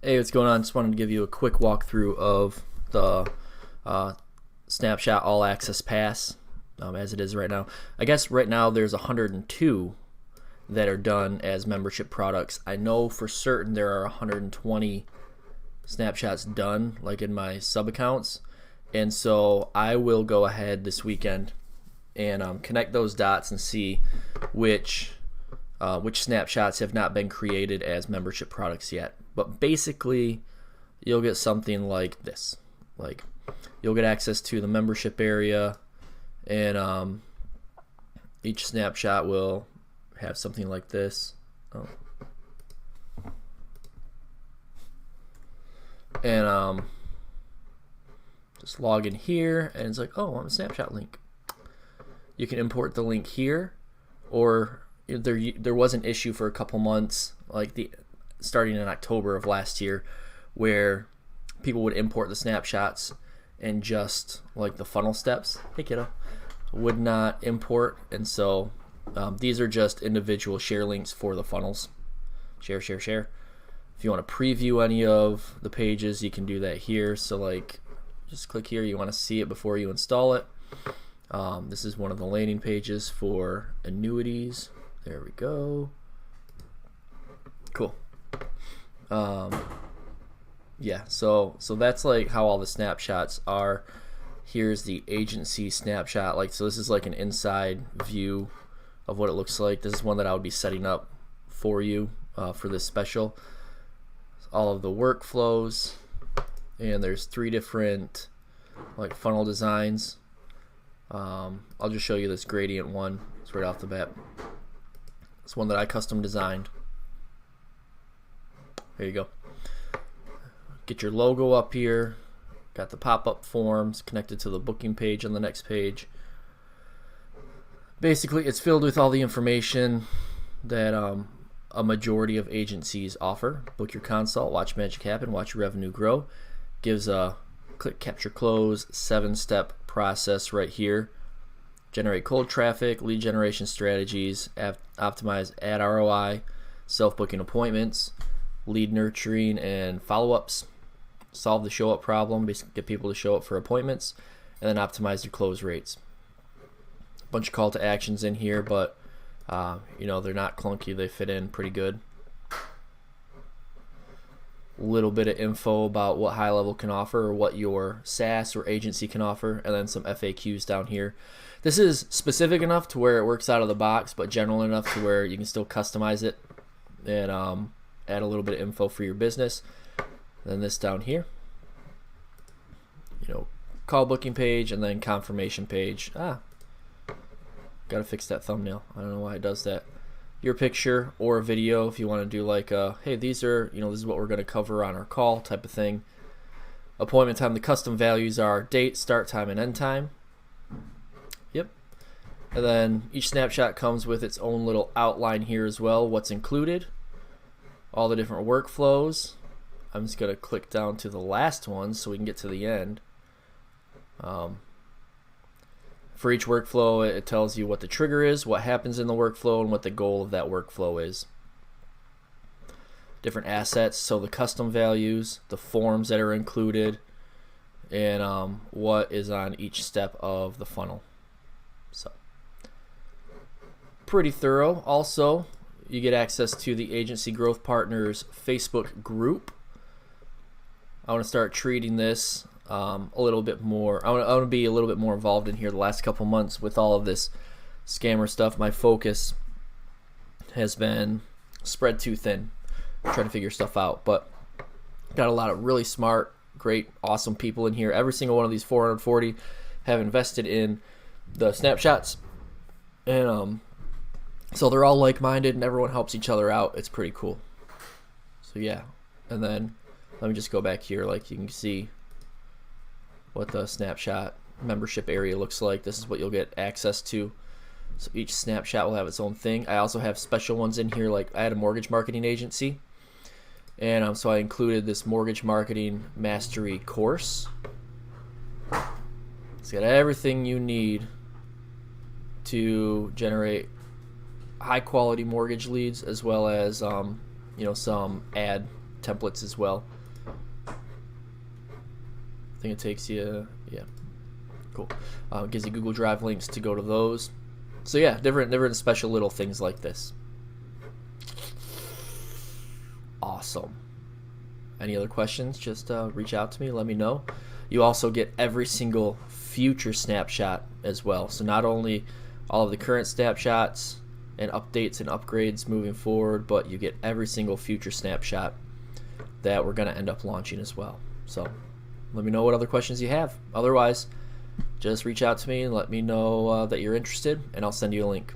Hey, what's going on? Just wanted to give you a quick walkthrough of the Snapshot All Access Pass as it is right now. I guess right now there's 102 that are done as membership products. I know for certain there are 120 snapshots done, like in my sub accounts, and so I will go ahead this weekend and connect those dots and see which snapshots have not been created as membership products yet. But basically, you'll get something like this. Like, you'll get access to the membership area, and each snapshot will have something like this. And just log in here, and it's like, oh, I'm a snapshot link. You can import the link here, or there was an issue for a couple months, like starting in October of last year, where people would import the snapshots and just like the funnel steps, hey kiddo, would not import. And so these are just individual share links for the funnels. Share. If you want to preview any of the pages, you can do that here. So like, just click here. You want to see it before you install it. This is one of the landing pages for annuities. There we go. Cool. Yeah, so that's like how all the snapshots are. Here's the agency snapshot. Like, so this is like an inside view of what it looks like. This is one that I would be setting up for you for this special. All of the workflows, and there's 3 different like funnel designs. I'll just show you this gradient one. It's right off the bat. It's one that I custom designed. There you go. Get your logo up here. Got the pop-up forms connected to the booking page on the next page. Basically, it's filled with all the information that a majority of agencies offer. Book your consult, watch magic happen, watch your revenue grow. Gives a click, capture, close, 7-step process right here. Generate cold traffic, lead generation strategies, optimize ad ROI, self-booking appointments, lead nurturing and follow-ups, solve the show-up problem, basically get people to show up for appointments, and then optimize your close rates. A bunch of call to actions in here, but they're not clunky. They fit in pretty good. A little bit of info about what high level can offer, or what your SaaS or agency can offer, and then some FAQs down here. This is specific enough to where it works out of the box, but general enough to where you can still customize it and add a little bit of info for your business. Then this down here, call booking page, and then confirmation page. Gotta fix that thumbnail. I don't know why it does that. Your picture or a video if you want to do like hey, these are, this is what we're going to cover on our call type of thing. Appointment time, the custom values are date, start time, and end time. Yep. And then each snapshot comes with its own little outline here as well, what's included, all the different workflows. I'm just going to click down to the last one so we can get to the end. For each workflow, it tells you what the trigger is, what happens in the workflow, and what the goal of that workflow is. Different assets, so the custom values, the forms that are included, and what is on each step of the funnel. So, pretty thorough. Also, you get access to the Agency Growth Partners Facebook group. I want to start treating this a little bit more. I want to be a little bit more involved in here the last couple months with all of this scammer stuff. My focus has been spread too thin, trying to figure stuff out. But got a lot of really smart, great, awesome people in here. Every single one of these 440 have invested in the snapshots, and so they're all like-minded and everyone helps each other out. It's pretty cool. So yeah, and then let me just go back here. Like, you can see what the snapshot membership area looks like. This is what you'll get access to. So each snapshot will have its own thing. I also have special ones in here, like I had a mortgage marketing agency, and so I included this mortgage marketing mastery course. It's got everything you need to generate high quality mortgage leads, as well as some ad templates as well. I think it takes you, yeah, cool. Gives you Google Drive links to go to those. So yeah, different special little things like this. Awesome. Any other questions, just reach out to me, let me know. You also get every single future snapshot as well. So not only all of the current snapshots and updates and upgrades moving forward, but you get every single future snapshot that we're going to end up launching as well. So let me know what other questions you have. Otherwise, just reach out to me and let me know that you're interested, and I'll send you a link.